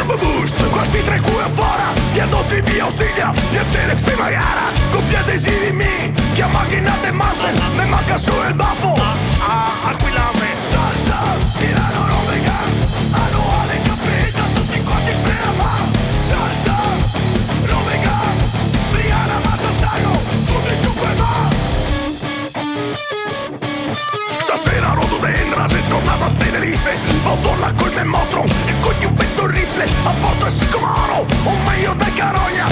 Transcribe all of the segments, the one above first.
Tempo boost, quasi 3 cuore fuori. Via tutti via Ostilia, piacere fima gara. Con gli adesivi mi, che a macchinate masse. Me manca solo il baffo. Aquilame. Salsa, Milano Romega. Annuale capita, tutti quanti ferma. Salsa, Romega. Briana, Massa Sago, tutti su quel ma. Stasera Rododendra, sei tornato a Tenerife. Vado col mio motro e con un petto rifle. A porto e sicomano, un meglio da carogna.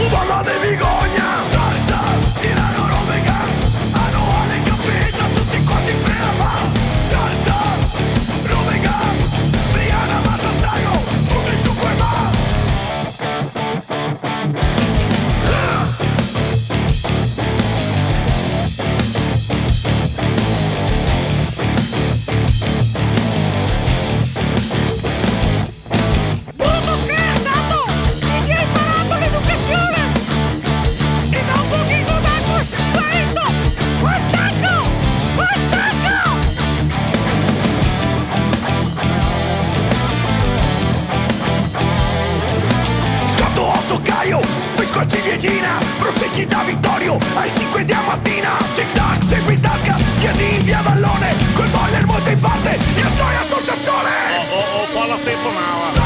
Balla de Vigogna. Salsa, Milano Romega. Annuale capita, tutti quanti ferma. Salsa, Romega. Briana, Massa Sago, tutti su quel ma. Spisco a ciliegina, prosegui da Vittorio ai 5 di mattina. Tic tac, segui tasca, piedi in via Vallone. Col boiler molto in parte, io sono associazione. Falla tempo now.